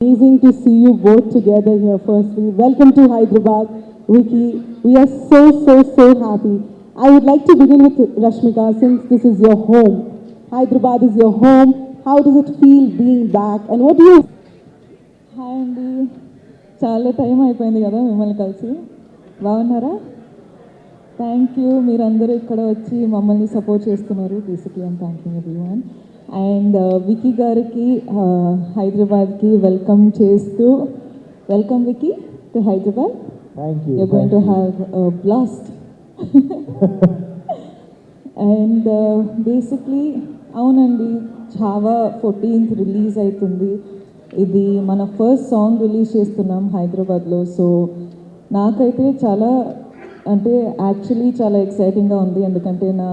Amazing to see you both together here. Firstly, welcome to Hyderabad, Vicky. We are so happy. I would like to begin with Rashmika, since this is your home. Hyderabad is your home. How does it feel being back? And what do you? Hi అండి, చాలా time అయిపోయింది కదా మిమ్మల్ని కలిసి. బాగున్నారా? Thank you, మీరందరూ ఇక్కడ వచ్చి మమ్మల్ని సపోర్ట్ చేస్తున్నారు. Basically I'm thanking everyone. And Vicky గారికి హైదరాబాద్కి వెల్కమ్ చేస్తూ, welcome Vicky to Hyderabad. Thank you. You're going to have a blast. And basically అవునండి, ఛావా 14th రిలీజ్ అవుతుంది. ఇది మన ఫస్ట్ సాంగ్ రిలీజ్ చేస్తున్నాం హైదరాబాద్లో. సో నాకైతే చాలా అంటే యాక్చువల్లీ చాలా ఎక్సైటింగ్గా ఉంది, ఎందుకంటే నా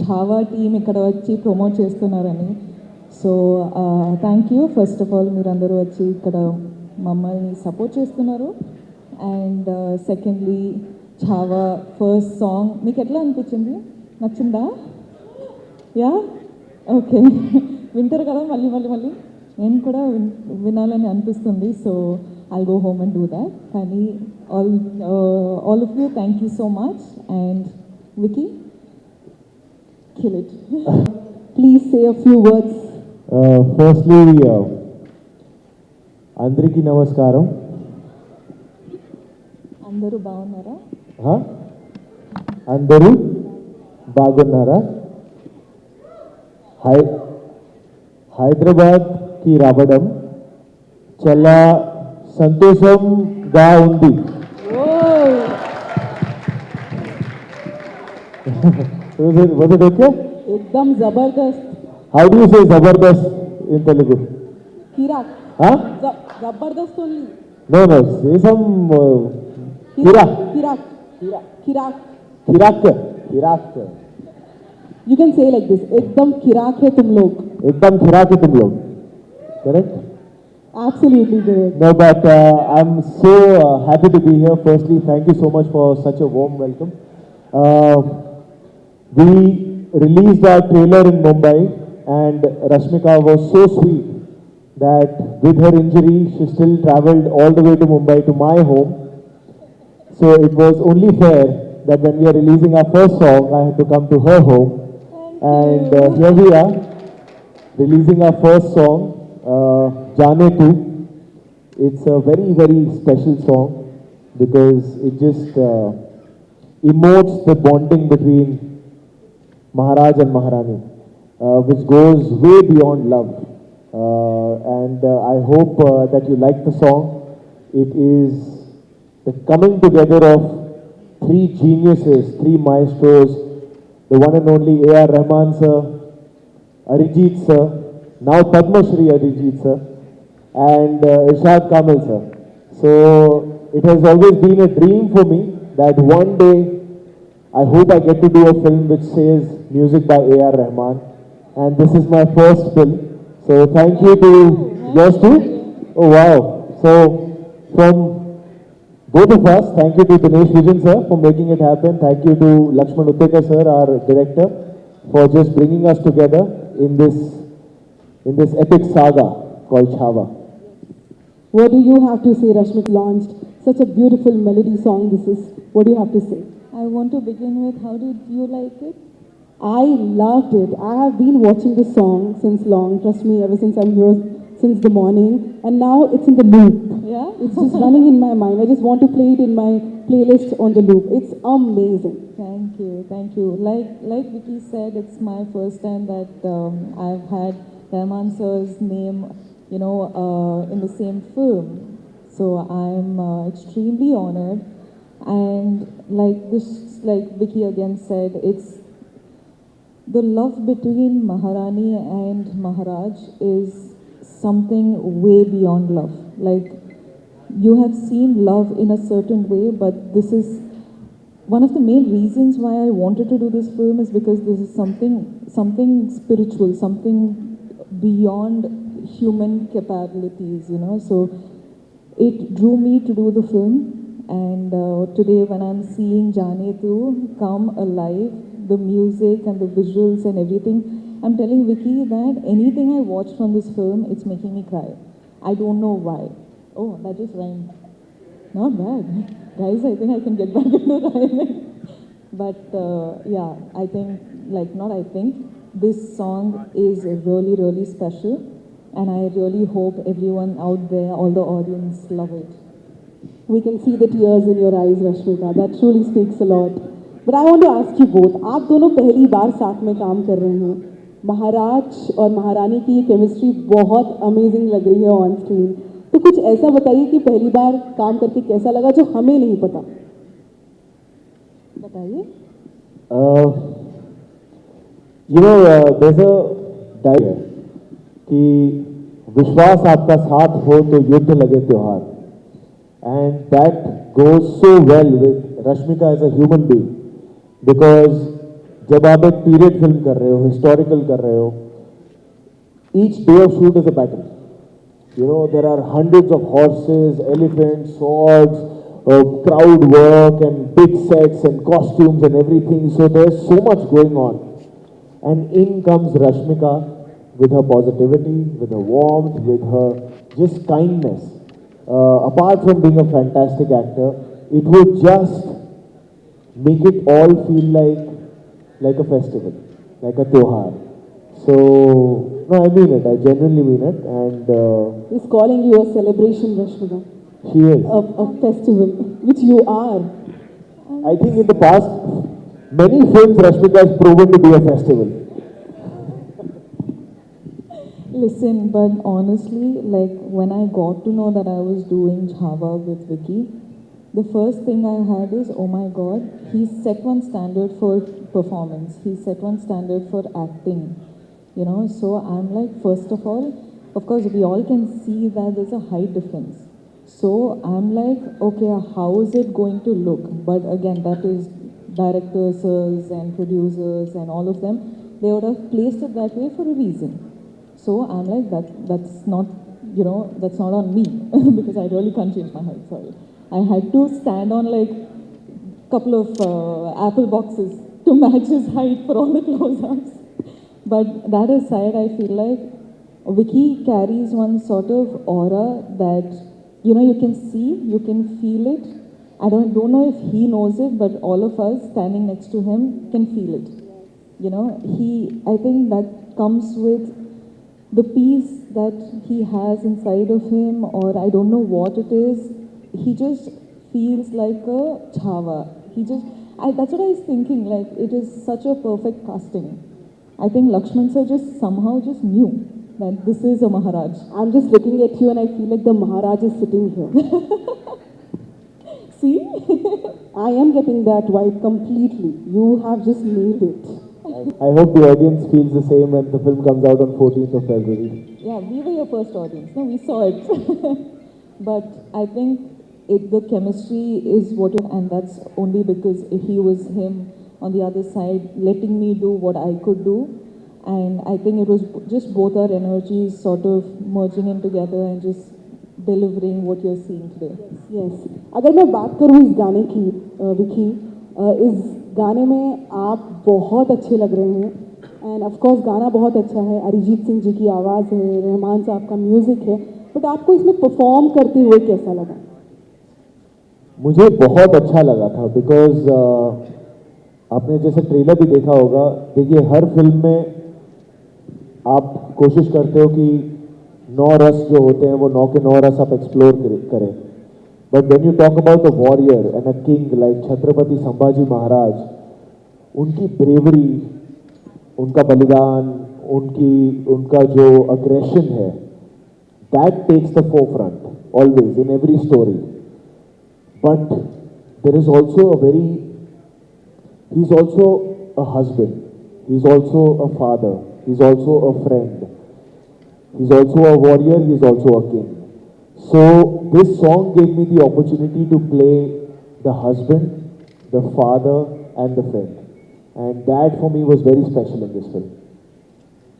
ఛావా టీం ఇక్కడ వచ్చి ప్రమోట్ చేస్తున్నారని. So thank you first of all, మీరందరూ వచ్చి ఇక్కడ మమ్మల్ని సపోర్ట్ చేస్తున్నారు. And secondly, Chhaava first song మీకు ఎట్లా అనిపించింది? నచ్చిందా? Yeah, okay. వింటారు కదా మళ్ళీ మళ్ళీ మళ్ళీ, నేను కూడా వినాలని అనిపిస్తుంది. So I'll go home and do that. కానీ all of you, thank you so much. And Vicky, kill it. Please say a few words. Firstly, అందరికీ నమస్కారం. అందరూ బాగున్నారా? అందరూ బాగున్నారా? హైదరాబాద్కి రావడం చాలా సంతోషంగా ఉంది. Was it okay? एकदम जबरदस्त. How do you say zabardast in Telugu? Kirak. Huh? Jabardast only. No, say some Kirak. Kirak. You can say like this. एकदम किराक है तुम लोग. एकदम खिराक है तुम लोग. Correct? Absolutely correct. No, but I'm so happy to be here. Firstly, thank you so much for such a warm welcome. We released our trailer in Mumbai, and Rashmika was so sweet that with her injury, she still traveled all the way to Mumbai to my home. So it was only fair that when we are releasing our first song, I had to come to her home. And here we are, releasing our first song, Jaane Tu. It's a very special song because it just emotes the bonding between Maharaj and Maharani, which goes way beyond love. And I hope that you like the song. It is the coming together of three geniuses, three maestros, the one and only A.R. Rahman sir, Arijit sir, now Padma Shri Arijit sir, and Irshad Kamil sir. So it has always been a dream for me that one day I hope I get to do a film which says music by A.R. Rahman, and this is my first film. So thank you to yours too. Oh wow. So from both of us, thank you to Dinesh Vijan sir for making it happen. Thank you to Lakshman Uttekar sir, our director, for just bringing us together in this epic saga called Chhaava. What do you have to say? Rashmik launched such a beautiful melody song. This is, what do you have to say? I want to begin with, how did you like it? I loved it. I have been watching this song since long. Trust me, ever since I'm here since the morning, and now it's in the loop. Yeah? It's just running in my mind. I just want to play it in my playlist on the loop. It's amazing. Thank you. Like Vicky said, it's my first time that I've had Rahman sir's name, in the same film. So I'm extremely honored. And like Vicky again said, it's the love between Maharani and Maharaj is something way beyond love. Like, you have seen love in a certain way, but this is one of the main reasons why I wanted to do this film, is because this is something spiritual, something beyond human capabilities, So it drew me to do the film. And today when I'm seeing Jaane Tu come alive, the music and the visuals and everything, I'm telling Vicky that anything I watch from this film, it's making me cry. I don't know why. Oh, that just rhymed. Not bad. Guys, I think I can get back into rhyming. But yeah, I think, like, not I think, this song is really, really special. And I really hope everyone out there, all the audience, love it. We can see the tears in your eyes, Rashmika. That truly speaks a lot. But I want to ask you both. आप दोनों पहली बार साथ में काम कर रहे हैं. महाराज और महारानी की ये केमिस्ट्री बहुत अमेजिंग लग रही है ऑन स्क्रीन. तो कुछ ऐसा बताइए कि पहली बार काम करके कैसा लगा जो हमें नहीं पता. बताइए. there's a dialogue कि विश्वास आपका साथ हो तो युद्ध लगे त्योहार. And that goes so well with Rashmika as a human being, because जब आप एक पीरियड फिल्म कर रहे हो, हिस्टोरिकल कर रहे हो, each day of shoot is a battle. There are hundreds of horses, elephants, swords, crowd work and big sets and costumes and everything. So there's so much going on. And in comes Rashmika with her positivity, with her warmth, with her just kindness. Apart from being a fantastic actor, it would just make it all feel like a festival, like a tyohar. So, no, I mean it. I genuinely mean it. And He's calling you a celebration, Rashmika. she is. A festival, which you are. I think in the past, many films Rashmika has proven to be a festival. Listen, but honestly, like when I got to know that I was doing Jhava with Vicky, the first thing I had is, oh my god, he set one standard for performance. He set one standard for acting. So I'm like, first of all, of course, we all can see that there's a height difference. So I'm like, okay, how is it going to look? But again, that is directors and producers and all of them, they would have placed it that way for a reason. So I'm like, that's not, that's not on me because I really can't change my height, sorry. I had to stand on like a couple of apple boxes to match his height for all the close-ups. But that aside, I feel like Vicky carries one sort of aura that, you can see, you can feel it. I don't know if he knows it, but all of us standing next to him can feel it. I think that comes with the peace that he has inside of him, or I don't know what it is. He just feels like a Jhava. That's what I was thinking, like it is such a perfect casting. I think Lakshman sir just somehow just knew that this is a Maharaj. I'm just looking at you and I feel like the Maharaj is sitting here. See? I am getting that vibe completely. You have just nailed it. I hope the audience feels the same when the film comes out on 14th of February. Yeah, we were your first audience. No, we saw it. But I think the chemistry is what and that's only because he was him on the other side, letting me do what I could do. And I think it was just both our energies sort of merging in together and just delivering what you're seeing today. Yes. अगर मैं बात करूँ इस गाने की, विकी, इस गाने में आप बहुत अच्छे लग रहे हैं. एंड ऑफ कोर्स गाना बहुत अच्छा है. अरिजीत सिंह जी की आवाज़ है, रहमान साहब का म्यूज़िक है. बट आपको इसमें परफॉर्म करते हुए कैसा लगा? मुझे बहुत अच्छा लगा था बिकॉज आपने जैसे ट्रेलर भी देखा होगा. देखिए, हर फिल्म में आप कोशिश करते हो कि 9 रस जो होते हैं वो 9 के 9 रस आप एक्सप्लोर करें. But when you talk about a warrior and a king like Chhatrapati Sambhaji Maharaj, उनकी ब्रेवरी, उनका बलिदान, उनका जो अग्रेशन है, that takes the forefront always in every story. But there is also he is also a husband, he is also a father, he is also a friend, he is also a warrior, he is also a king. So this song gave me the opportunity to play the husband, the father and the friend, and that for me was very special in this film.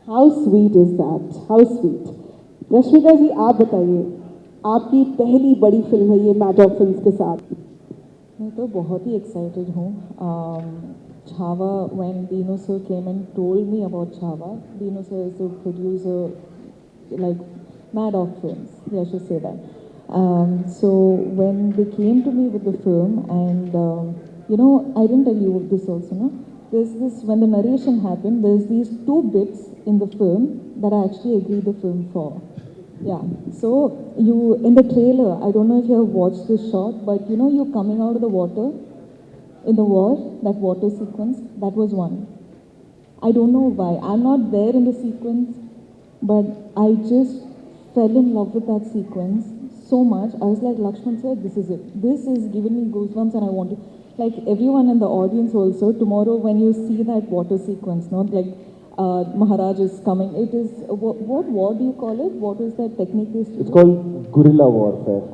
How sweet is that? How sweet. Rashmika ji, आप बताइए, आपकी पहली बड़ी film है ये मैजॉक films के साथ. मैं तो बहुत ही एक्साइटेड हूँ. Jhava, when Dino sir came and told me about Jhava, Dino sir is a producer, like Madoc Films. Yeah, I should say that. So when they came to me with the film, and I didn't tell you this also, no? There's this, when the narration happened, there's these two bits in the film that I actually agreed the film for. Yeah. So you, in the trailer, I don't know if you have watched this shot, but you coming out of the water in the war, that water sequence, that was one. I don't know why. I'm not there in the sequence, but I just fell in love with that sequence so much. I was like, Lakshman sir, this is it. This is giving me goosebumps, and I want to, like everyone in the audience also, tomorrow when you see that water sequence, not like Maharaj is coming. It is, what war do you call it? What is that technique they used to It's do? called guerrilla warfare.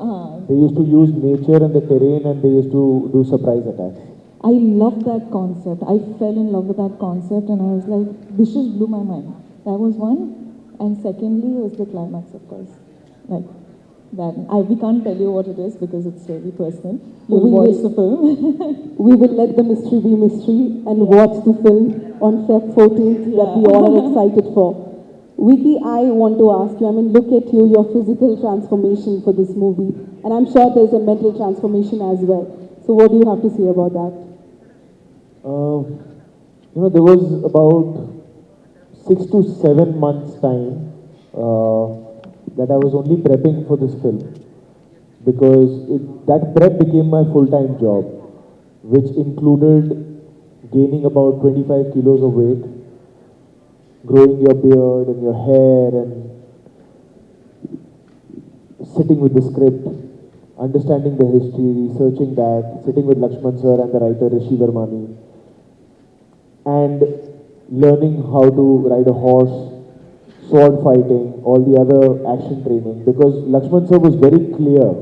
They used to use nature and the terrain, and they used to do surprise attacks. I love that concept. I fell in love with that concept, and I was like, this just blew my mind. That was one. And secondly was the climax, of course. Like that. We can't tell you what it is because it's very personal. You'll We watch will- the film. We will let the mystery be mystery and watch the film on Feb 14th that we all are excited for. Vicky, I want to ask you, I mean, look at you, your physical transformation for this movie. And I'm sure there's a mental transformation as well. So what do you have to say about that? There was about 6 to 7 months time that I was only prepping for this film, because that prep became my full-time job, which included gaining about 25 kilos of weight, growing your beard and your hair, and sitting with the script, understanding the history, researching that, sitting with Lakshman sir and the writer Rishi Vermani, and learning how to ride a horse, sword fighting, all the other action training, because Lakshman sir was very clear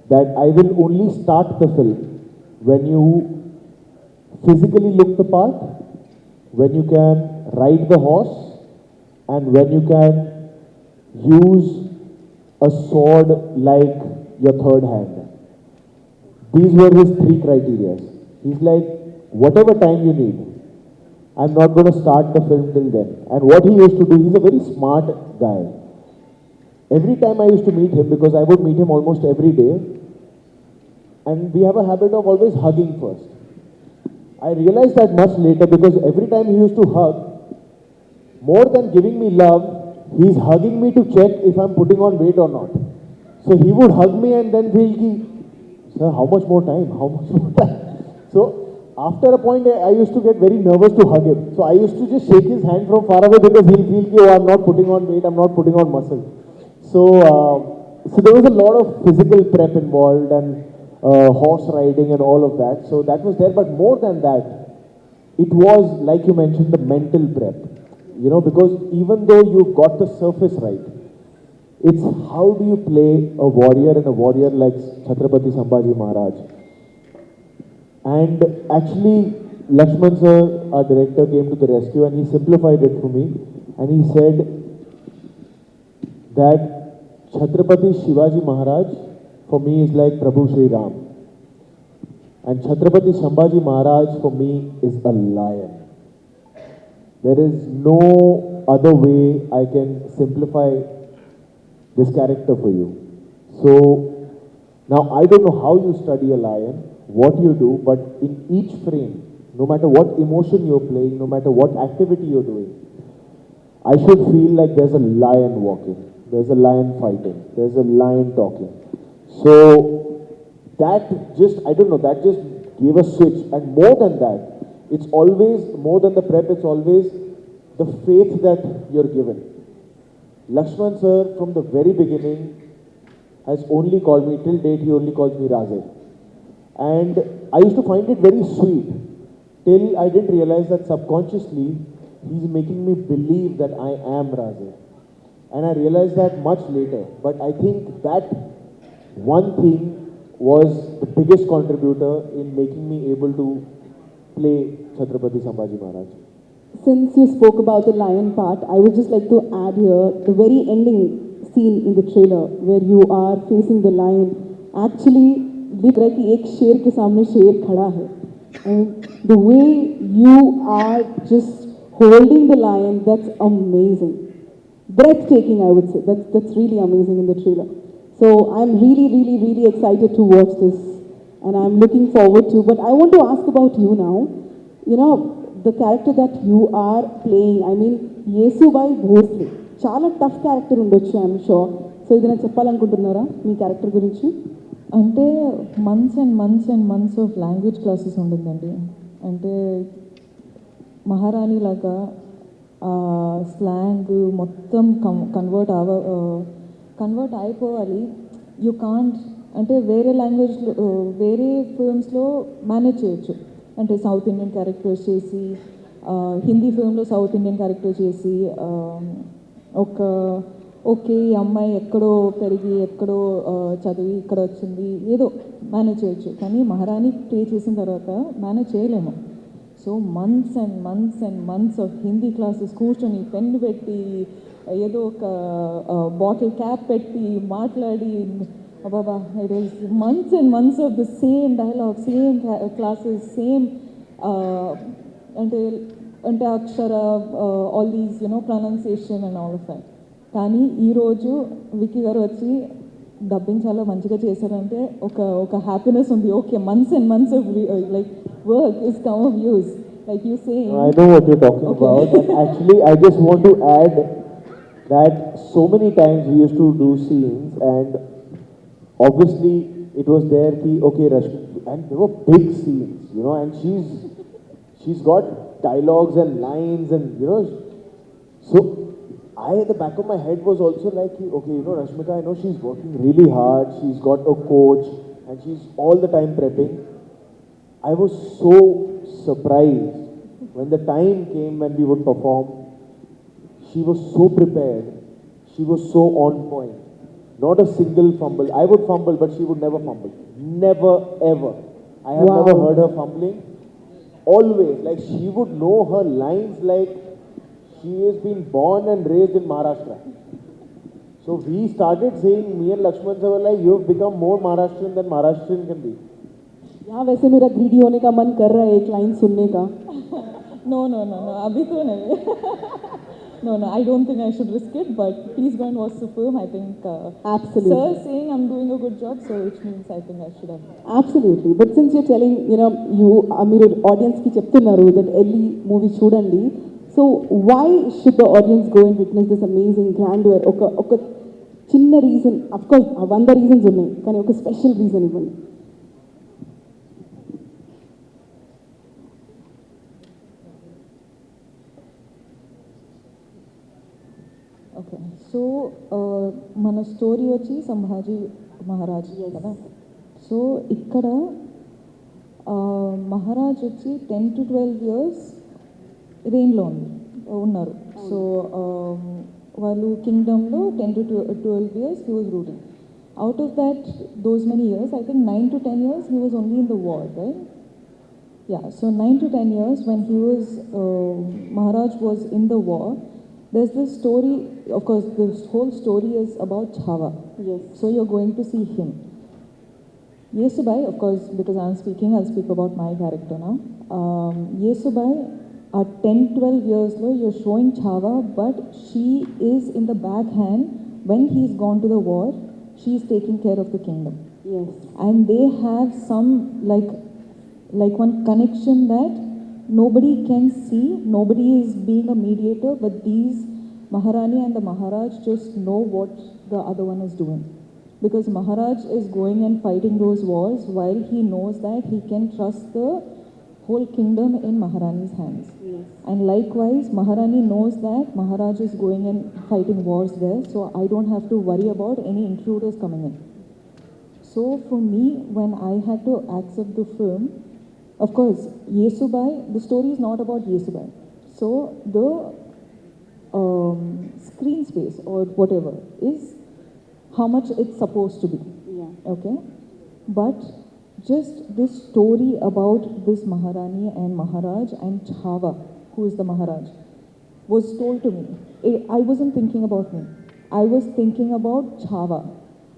that I will only start the film when you physically look the part, when you can ride the horse, and when you can use a sword like your third hand. These were his three criteria. He's like, whatever time you need, I'm not going to start the film till then. And what he used to do, he's a very smart guy. Every time I used to meet him, because I would meet him almost every day, and we have a habit of always hugging first. I realized that much later, because every time he used to hug, more than giving me love, he's hugging me to check if I'm putting on weight or not. So he would hug me and then feel ki, sir, how much more time? How much more time? So after a point, I used to get very nervous to hug him. So I used to just shake his hand from far away, because he'll feel ki, oh, I'm not putting on weight, I'm not putting on muscle. So there was a lot of physical prep involved, and horse riding and all of that. So that was there. But more than that, it was, like you mentioned, the mental prep. Because even though you got the surface right, it's how do you play a warrior, and a warrior like Chhatrapati Sambhaji Maharaj. And actually, Lakshman sir, our director, came to the rescue, and he simplified it for me. And he said that Chhatrapati Shivaji Maharaj for me is like Prabhu Sri Ram. And Chhatrapati Sambhaji Maharaj for me is a lion. There is no other way I can simplify this character for you. So now I don't know how you study a lion, what you do, but in each frame, no matter what emotion you're playing, no matter what activity you're doing, I should feel like there's a lion walking, there's a lion fighting, there's a lion talking. So that just, I don't know, that just gave a switch. And more than that, it's always, more than the prep, it's always the faith that you're given. Lakshman sir, from the very beginning, has only called me, till date he only calls me Raze. And I used to find it very sweet, till I didn't realize that subconsciously, he's making me believe that I am Raze. And I realized that much later. But I think that one thing was the biggest contributor in making me able to play Chhatrapati Sambhaji Maharaj. Since you spoke about the lion part, I would just like to add here the very ending scene in the trailer where you are facing the lion. Actually, दिख रहा है कि एक शेर के सामने शेर खड़ा है. And the way you are just holding the lion, that's amazing. breathtaking, I would say. That's really amazing in the trailer. So I'm really, really, really excited to watch this, and I'm looking forward to. But I want to ask about you now. You know, the character that you are playing. I mean, Yesubai Bhosle. చాలా tough character ఉండొచ్చు I'm sure. So ఇది నేను చెప్పాలనుకుంటున్నారా మీ character గురించి? అంటే months and months and months of language classes ఉంటుందండి. అంటే మహారాణి లాగా స్లాంగ్ మొత్తం కన్వర్ట్ అయిపోవాలి. యూ కాంట్ అంటే వేరే లాంగ్వేజ్లో వేరే ఫిల్మ్స్లో మేనేజ్ చేయొచ్చు. అంటే సౌత్ ఇండియన్ క్యారెక్టర్స్ చేసి హిందీ ఫిల్మ్లో సౌత్ ఇండియన్ క్యారెక్టర్ చేసి ఓకే ఈ అమ్మాయి ఎక్కడో పెరిగి ఎక్కడో చదివి ఇక్కడ వచ్చింది ఏదో మేనేజ్ చేయొచ్చు. కానీ మహారాణి ప్లే చేసిన తర్వాత మేనేజ్ చేయలేము. So months and months and months of Hindi classes కూర్చొని పెన్ పెట్టి ఏదో ఒక బాటిల్ క్యాప్ పెట్టి మాట్లాడి అబాబా it is months and months of the same dialogue, same classes, same అంటే అంటే అక్షర all these pronunciation and all of that. కానీ ఈరోజు విక్కీ గారు వచ్చి డబ్బింగ్ చాలా మంచిగా చేశారంటే ఒక హ్యాపీనెస్ ఉంది. Okay months and months of like work is come of use, like you say. I know what you're talking about. And actually, I just want to add that so many times we used to do scenes, and obviously it was there ki okay Rashmi, and there were big scenes, and she's got dialogues and lines, and so I at the back of my head was also like okay, Rashmika, I know she's working really hard, she's got a coach, and she's all the time prepping. I was so surprised when the time came when we would perform. She was so prepared. She was so on point. Not a single fumble. I would fumble, but she would never fumble. Never, ever. I have never heard her fumbling. Always. Like she would know her lines like she has been born and raised in Maharashtra. So we started saying, me and Lakshman sir were like, you have become more Maharashtrian than Maharashtrian can be. यहाँ वैसे मेरा greedy होने का मन कर रहा है एक लाइन सुनने का. No, अभी तो नहीं. No, I don't think I should risk it, but please go and watch the film. I think Absolutely. sir saying I'm doing a good job, so which means I think I should have. Absolutely. But since you're telling, you మీరు audience కి చెప్తున్నారు that ఎల్లి movie చూడండి. So why should the audience go and witness this amazing grandeur? ఒక చిన్న reason, of course 100 reasons ఉన్నాయి, కానీ ఒక స్పెషల్ రీజన్ ఇవ్వండి. ఓకే సో మన స్టోరీ వచ్చి సంభాజీ మహారాజ్ కదా. సో ఇక్కడ మహారాజ్ వచ్చి 10 to 12 years రెయిన్లో ఉన్నారు. సో వాళ్ళు కింగ్డమ్లో 10 to 12 years he was ruling. Out of that, those many years, I think 9 to 10 years he was only in the war, right? Yeah, so 9 to 10 years when he was, Maharaj was in the war. There's this story, of course, this whole story is about Chava. Yes. So you're going to see him. Yesubai, of course, because I'm speaking, I'll speak about my character now. Yesubai, at 10-12 years low, you're showing Chava, but she is in the backhand. When he's gone to the war, she's taking care of the kingdom. Yes. And they have some, like one connection that nobody can see, nobody is being a mediator, but these Maharani and the Maharaj just know what the other one is doing. Because Maharaj is going and fighting those wars while he knows that he can trust the whole kingdom in Maharani's hands. Yes. And likewise, Maharani knows that Maharaj is going and fighting wars there, so I don't have to worry about any intruders coming in. So for me, when I had to accept the film, of course, Yesubai, the story is not about Yesubai. So the screen space or whatever is how much it's supposed to be. Yeah. Okay? But just this story about this Maharani and Maharaj and Chava, who is the Maharaj, was told to me. I wasn't thinking about me. I was thinking about Chava.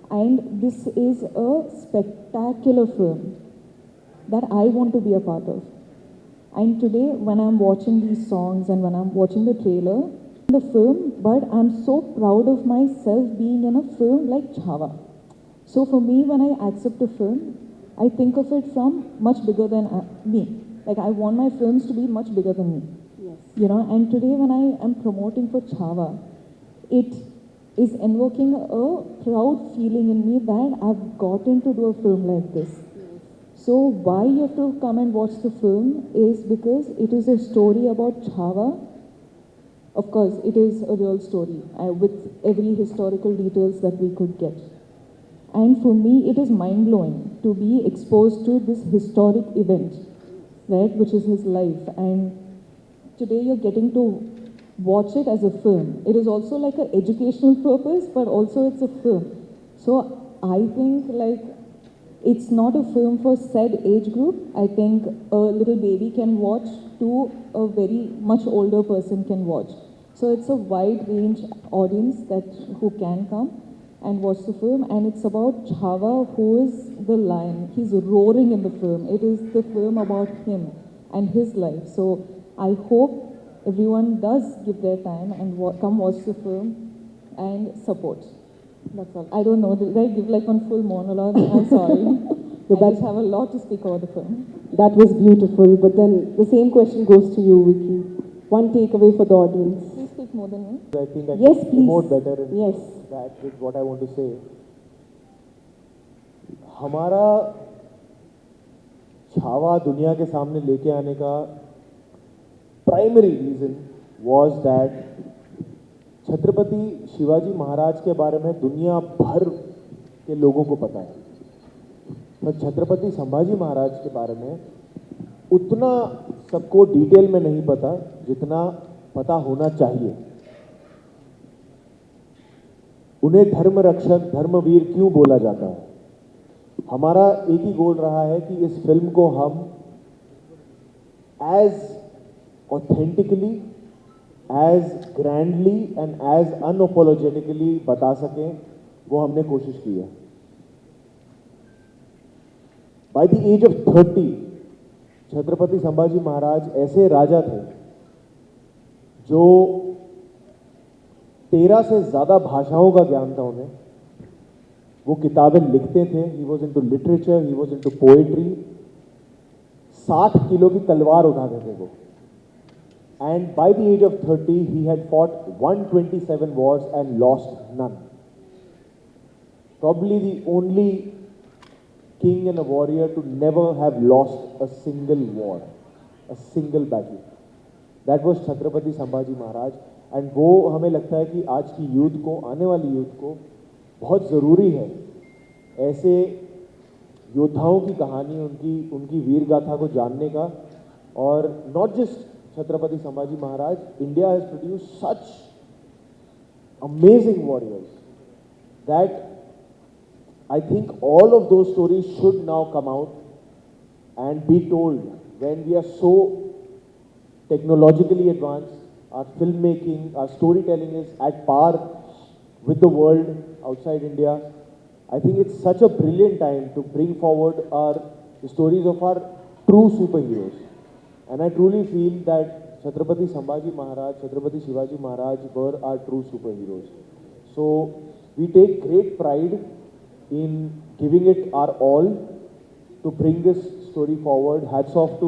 And this is a spectacular film that I want to be a part of. And today, when I'm watching these songs and when I'm watching the trailer, the film, but I'm so proud of myself being in a film like Chhaava. So for me, when I accept a film, I think of it from much bigger than me. Like I want my films to be much bigger than me. Yes. You know, and today when I am promoting for Chhaava, it is invoking a proud feeling in me that I've gotten to do a film like this. So why you have to come and watch the film is because it is a story about Chhaava. Of course, it is a real story with every historical details that we could get. And for me, it is mind-blowing to be exposed to this historic event, right, which is his life. And today you're getting to watch it as a film. It is also like an educational purpose, but also it's a film. So I think like it's not a film for said age group. I think a little baby can watch to a very much older person can watch. So it's a wide range audience that who can come and watch the film. And it's about Chhaava, who is the lion. He's roaring in the film. It is the film about him and his life. So I hope everyone does give their time and come watch the film and support. That's all. I don't know. Did I give like one full monologue? I'm sorry. I just have a lot to speak about the film. That was beautiful. But then the same question goes to you, Vicky. One takeaway for the audience. Please speak more than me. I think I Yes, can please. promote better in Yes. that is what I want to say. हमारा छावा दुनिया के सामने लेके आने का primary reason was that Chhatrapati Shivaji Maharaj के बारे में दुनिया भर के लोगों को पता है, पर छत्रपति संभाजी महाराज के बारे में उतना सबको डिटेल में नहीं पता जितना पता होना चाहिए। उन्हें धर्म रक्षक, धर्मवीर क्यों बोला जाता है? हमारा एक ही गोल रहा है कि इस फिल्म को हम as authentically, as grandly and as unapologetically बता सकें, वो हमने कोशिश की है। By the age of 30 Chhatrapati Sambhaji Maharaj ऐसे राजा थे जो 13 से ज़्यादा भाषाओं का ज्ञान था उन्हें। वो किताबें लिखते थे, he was into literature, he was into poetry. 60 kilo की तलवार उठाते थे वो। And by the age of 30 he had fought 127 wars and lost none. Probably the only king and a warrior to never have lost a single war, a single battle. That was Chhatrapati Sambhaji Maharaj. And वो हमें लगता है कि आज की youth को, आने वाली यूथ को बहुत ज़रूरी है ऐसे योद्धाओं की कहानी, उनकी वीर गाथा को जानने का। और not just Chhatrapati Sambhaji Maharaj, India has produced such amazing warriors that I think all of those stories should now come out and be told when we are so technologically advanced. Our filmmaking, our storytelling is at par with the world outside India. I think it's such a brilliant time to bring forward the stories of our true superheroes. And I truly feel that Chhatrapati Sambhaji Maharaj, Chhatrapati Shivaji Maharaj were our true superheroes. So we take great pride in giving it our all to bring this story forward. Hats off to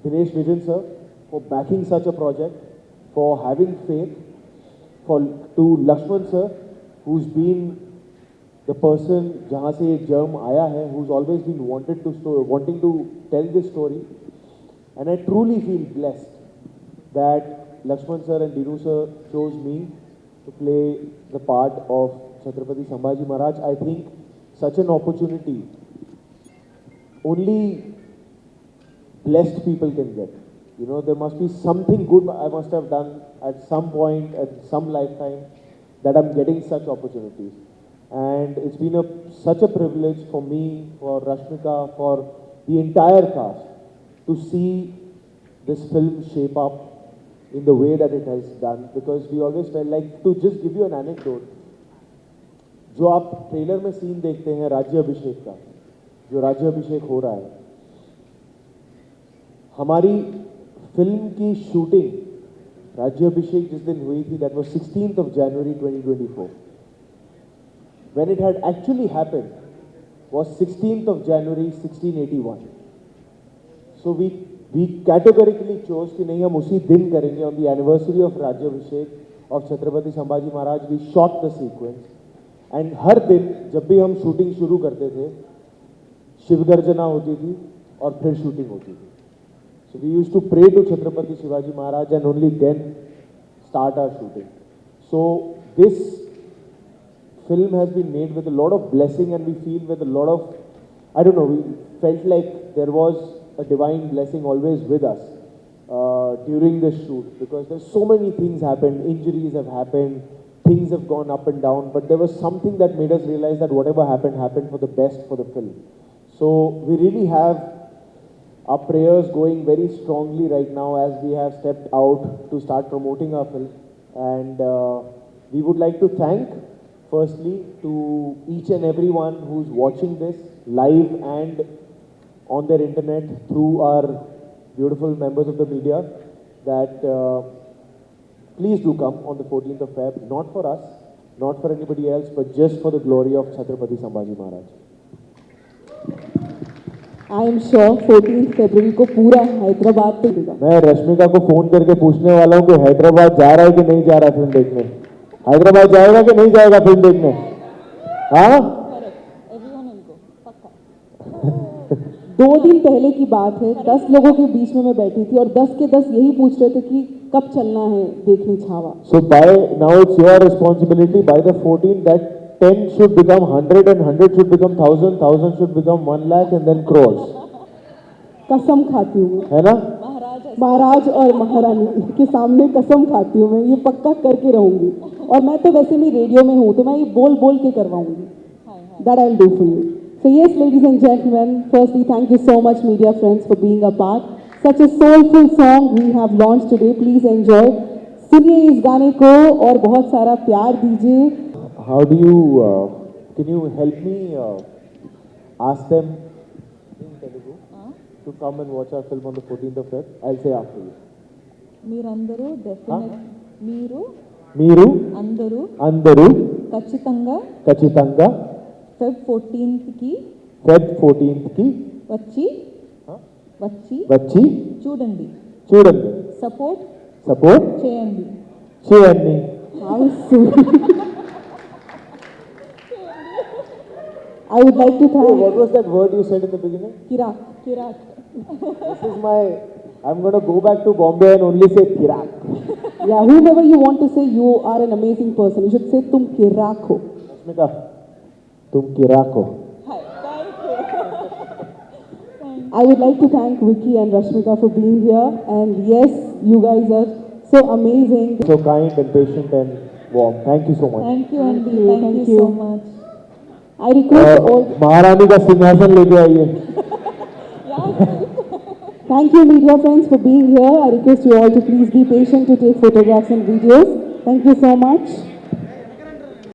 Dinesh Vijan sir for backing such a project, for having faith, to Lakshman sir who's been the person jahan se ye germ aaya hai, who's always been wanting to tell this story. And I truly feel blessed that Lakshman sir and Dinu sir chose me to play the part of Chhatrapati Sambhaji Maharaj. I think such an opportunity only blessed people can get. You know, there must be something good I must have done at some point, at some lifetime, that I'm getting such opportunities. And it's been such a privilege for me, for Rashmika, for the entire cast to see this film shape up in the way that it has done. Because we always felt like, to just give you an anecdote, जो आप trailer में scene देखते हैं राज्याभिषेक का, जो राज्याभिषेक हो रहा है, हमारी फिल्म की शूटिंग राज्याभिषेक जिस दिन हुई थी, that was 16th of January 2024. When it had actually happened was 16th of January 1681. So we categorically chose कि नहीं हम उसी दिन करेंगे on the anniversary of राज्याभिषेक of Chhatrapati Sambhaji Maharaj. We shot the sequence and हर दिन जब भी हम शूटिंग शुरू करते थे शिव गर्जना होती थी और फिर शूटिंग होती थी. So we used to pray to Chhatrapati Shivaji Maharaj and only then start our shooting. So this film has been made with a lot of blessing and we feel with a lot of, I don't know, we felt like there was a divine blessing always with us during the shoot because there's so many things happened, injuries have happened, things have gone up and down, but there was something that made us realize that whatever happened, happened for the best for the film. So we really have our prayers going very strongly right now as we have stepped out to start promoting our film. And we would like to thank firstly to each and everyone who's watching this live and on their internet through our beautiful members of the media that please do come on the 14th of Feb, not for us, not for anybody else, but just for the glory of Chhatrapati Sambhaji Maharaj. I am sure 14th February को पूरा हैदराबाद पे देगा. मैं रश्मिका को phone करके पूछने वाला हूँ कि हैदराबाद जा रहा है कि नहीं जा रहा फिल्म देखने. हैदराबाद जाएगा कि नहीं जाएगा फिल्म देखने? हाँ? दो दिन पहले की बात है, 10 लोगों के बीच में मैं बैठी थी और 10 के 10 यही पूछ रहे थे कि कब चलना है देखने Chhaava. So by now it's your responsibility. By the 14th that 10 should become 100 and 100 should become 1000, 1000 should become 1 lakh and then crores. कसम खाती हूँ मैं, है ना? महाराज और महारानी के सामने कसम खाती हूँ मैं, ये पक्का करके रहूंगी. और मैं तो वैसे भी रेडियो में हूँ तो मैं ये बोल बोल के करवाऊंगी. That I'll do for you. So yes, ladies and gentlemen, firstly thank you so much media friends for being a part. Such a soulful song we have launched today. Please enjoy. सुनिए इस गाने को और बहुत सारा प्यार दीजिए. How do you, can you help me ask them in Telugu to come and watch our film on the 14th of Feb? I'll say after you. మీరందరూ డెఫినెట్ మీరు అందరూ ఖచ్చితంగా ఫెబ్ 14th కి Feb 14th కి వచ్చి చూడండి, support చేయండి. How sweet. I would like to thank. What was that word you said in the beginning? Kirak. This is my, I'm going to go back to Bombay and only say Kirak. Yeah, whoever you want to say, you are an amazing person. You should say tum kirak ho. Rashmika, tum Kirak ho. I would like to thank Vicky and Rashmika for being here. And yes, you guys are so amazing. So kind and patient and warm. Thank you so much. Thank you, Andy. Thank Thank you. you so much. I request all. महारानी का सिंहासन लेके आइए. Thank you, media friends, for being here. I request you all to please be patient to take photographs and videos. Thank you so much.